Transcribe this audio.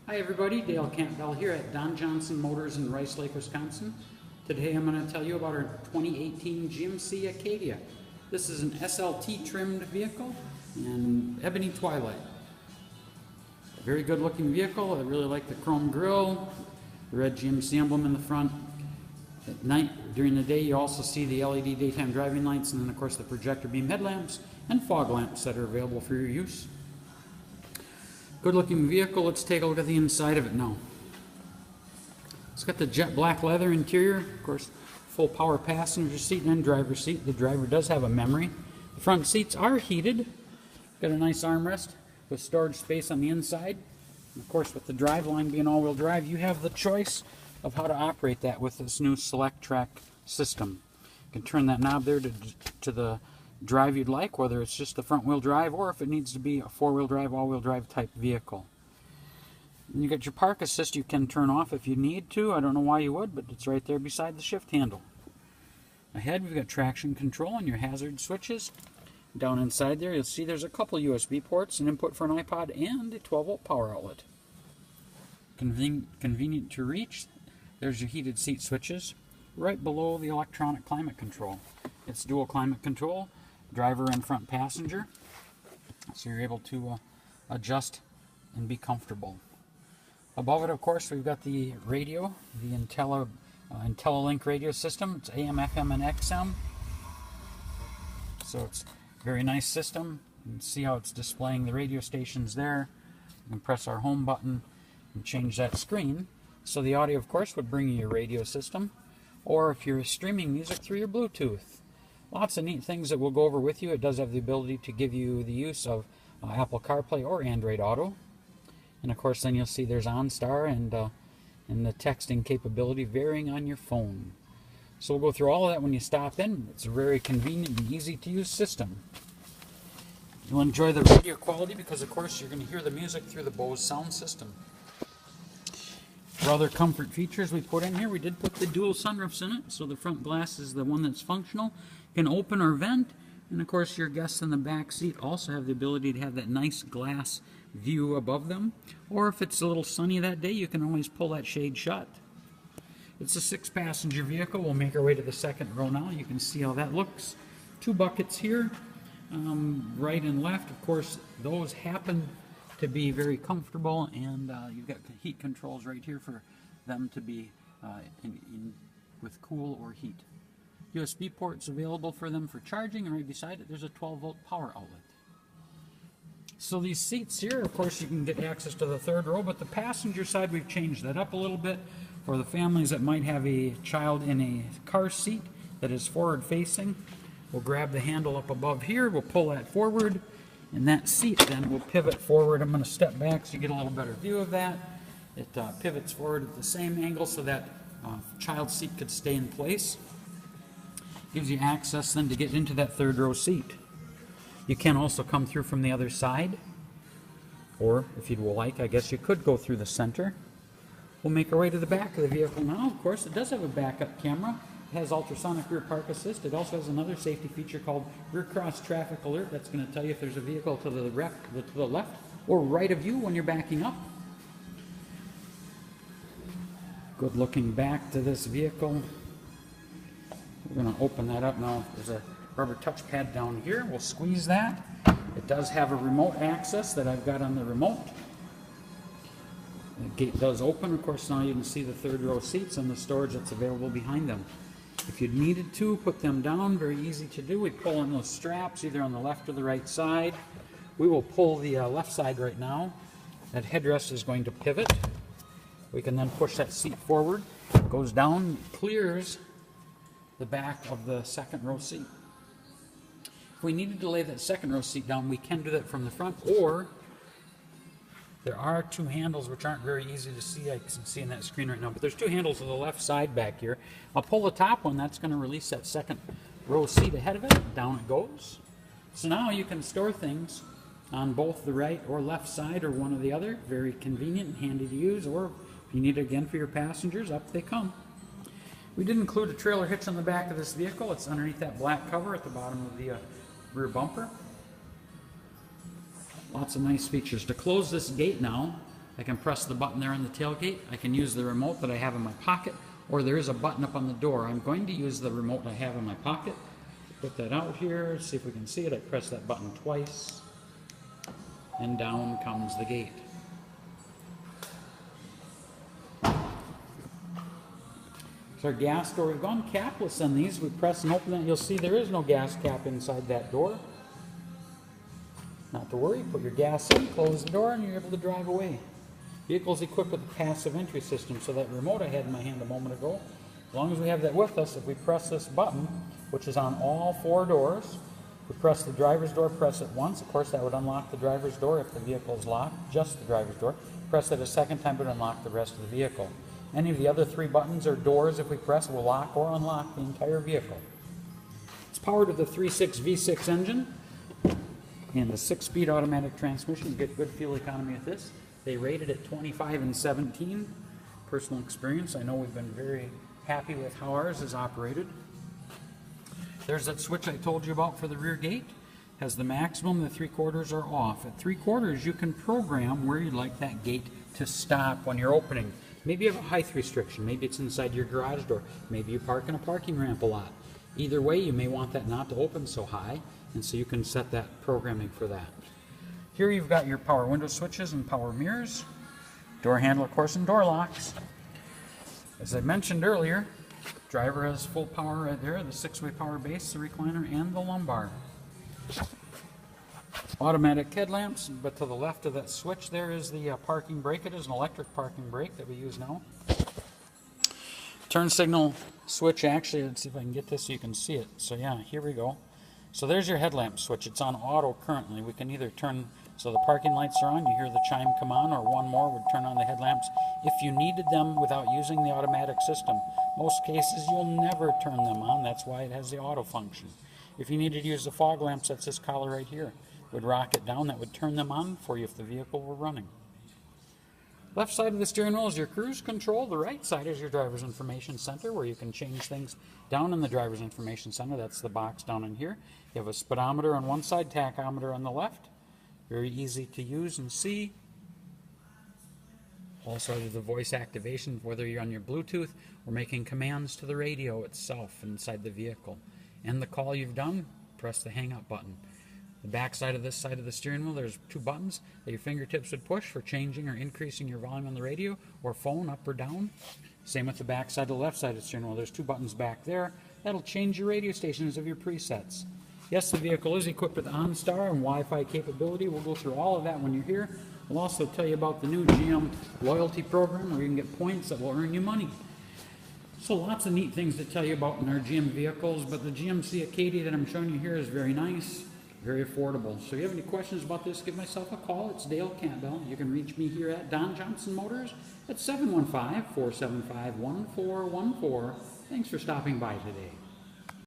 Hi everybody, Dale Campbell here at Don Johnson Motors in Rice Lake, Wisconsin. Today I'm going to tell you about our 2018 GMC Acadia. This is an SLT trimmed vehicle in ebony twilight. A very good looking vehicle. I really like the chrome grille, the red GMC emblem in the front. At night, during the day, you also see the LED daytime driving lights and then of course the projector beam headlamps and fog lamps that are available for your use. Good looking vehicle. Let's take a look at the inside of it now. It's got the jet black leather interior, of course full power passenger seat and driver's seat. The driver does have a memory. The front seats are heated. Got a nice armrest with storage space on the inside. And of course with the drive line being all-wheel drive, you have the choice of how to operate that with this new Select Track system. You can turn that knob there to the drive you'd like, whether it's just the front wheel drive or if it needs to be a four-wheel drive, all-wheel drive type vehicle. And you got your park assist you can turn off if you need to. I don't know why you would, but it's right there beside the shift handle. Ahead we've got traction control and your hazard switches. Down inside there you'll see there's a couple USB ports, an input for an iPod and a 12-volt power outlet. Convenient to reach. There's your heated seat switches right below the electronic climate control. It's dual climate control, driver and front passenger, so you're able to adjust and be comfortable. Above it, of course, we've got the radio, the IntelliLink radio system. It's AM, FM, and XM, so it's a very nice system. You can see how it's displaying the radio stations there. You can press our home button and change that screen. So the audio, of course, would bring you your radio system, or if you're streaming music through your Bluetooth. Lots of neat things that we'll go over with you. It does have the ability to give you the use of Apple CarPlay or Android Auto. And of course then you'll see there's OnStar and the texting capability varying on your phone. So we'll go through all of that when you stop in. It's a very convenient and easy to use system. You'll enjoy the radio quality because of course you're going to hear the music through the Bose sound system. For other comfort features we put in here, we did put the dual sunroofs in it, so the front glass is the one that's functional, can open or vent, and of course your guests in the back seat also have the ability to have that nice glass view above them, or if it's a little sunny that day, you can always pull that shade shut. It's a 6-passenger vehicle. We'll make our way to the second row now. You can see how that looks. 2 buckets here, right and left. Of course, those happen to be very comfortable, and you've got heat controls right here for them to be with cool or heat. USB ports available for them for charging, and right beside it there's a 12-volt power outlet. So these seats here, of course, you can get access to the third row, but the passenger side we've changed that up a little bit for the families that might have a child in a car seat that is forward facing. We'll grab the handle up above here, we'll pull that forward, and that seat then will pivot forward. I'm going to step back so you get a little better view of that. It pivots forward at the same angle so that child seat could stay in place. Gives you access then to get into that third row seat. You can also come through from the other side, or if you'd like, I guess you could go through the center. We'll make our way to the back of the vehicle now. Of course, it does have a backup camera. It has ultrasonic rear park assist. It also has another safety feature called rear cross traffic alert. That's going to tell you if there's a vehicle to the left or right of you when you're backing up. Good looking back to this vehicle. We're going to open that up now. There's a rubber touchpad down here. We'll squeeze that. It does have a remote access that I've got on the remote. The gate does open. Of course, now you can see the third row seats and the storage that's available behind them. If you needed to put them down, very easy to do. We pull on those straps either on the left or the right side. We will pull the left side right now. That headrest is going to pivot. We can then push that seat forward. It goes down, clears the back of the second row seat. If we needed to lay that second row seat down, we can do that from the front, or there are 2 handles which aren't very easy to see. I can see in that screen right now, but there's 2 handles on the left side back here. I'll pull the top one. That's going to release that second row seat ahead of it. Down it goes. So now you can store things on both the right or left side or one or the other. Very convenient and handy to use, or if you need it again for your passengers, up they come. We did include a trailer hitch on the back of this vehicle. It's underneath that black cover at the bottom of the rear bumper. Lots of nice features. To close this gate now, I can press the button there on the tailgate. I can use the remote that I have in my pocket, or there is a button up on the door. I'm going to use the remote I have in my pocket. Put that out here, see if we can see it. I press that button twice, and down comes the gate. It's our gas door. We've gone capless on these. We press and open it. You'll see there is no gas cap inside that door. Not to worry, put your gas in, close the door, and you're able to drive away. Vehicle is equipped with a passive entry system, so that remote I had in my hand a moment ago, as long as we have that with us, if we press this button, which is on all 4 doors, we press the driver's door, press it once. Of course, that would unlock the driver's door if the vehicle is locked, just the driver's door. Press it a second time, it would unlock the rest of the vehicle. Any of the other 3 buttons or doors, if we press, will lock or unlock the entire vehicle. It's powered with a 3.6 V6 engine and a 6-speed automatic transmission. You get good fuel economy with this. They rated it 25 and 17. Personal experience, I know we've been very happy with how ours is operated. There's that switch I told you about for the rear gate. Has the maximum, the 3/4 are off. At 3/4 you can program where you'd like that gate to stop when you're opening. Maybe you have a height restriction, maybe it's inside your garage door, maybe you park in a parking ramp a lot. Either way, you may want that not to open so high, and so you can set that programming for that. Here you've got your power window switches and power mirrors, door handle, of course, and door locks. As I mentioned earlier, driver has full power right there, the 6-way power base, the recliner, and the lumbar. Automatic headlamps, but to the left of that switch there is the parking brake. It is an electric parking brake that we use now. Turn signal switch, actually, let's see if I can get this so you can see it. So yeah, here we go. So there's your headlamp switch. It's on auto currently. We can either turn, so the parking lights are on, you hear the chime come on, or one more would turn on the headlamps if you needed them without using the automatic system. Most cases you'll never turn them on, that's why it has the auto function. If you needed to use the fog lamps, that's this collar right here. Would rock it down, that would turn them on for you if the vehicle were running. Left side of the steering wheel is your cruise control. The right side is your driver's information center, where you can change things down in the driver's information center. That's the box down in here. You have a speedometer on one side, tachometer on the left. Very easy to use and see. Also the voice activation, whether you're on your Bluetooth or making commands to the radio itself inside the vehicle. And the call you've done, press the hang up button. The back side of this side of the steering wheel, there's 2 buttons that your fingertips would push for changing or increasing your volume on the radio or phone up or down. Same with the back side, the left side of the steering wheel. There's 2 buttons back there. That'll change your radio stations of your presets. Yes, the vehicle is equipped with OnStar and Wi-Fi capability. We'll go through all of that when you're here. We'll also tell you about the new GM loyalty program where you can get points that will earn you money. So lots of neat things to tell you about in our GM vehicles, but the GMC Acadia that I'm showing you here is very nice. Very affordable. So if you have any questions about this, give myself a call. It's Dale Campbell. You can reach me here at Don Johnson Motors at 715-475-1414. Thanks for stopping by today.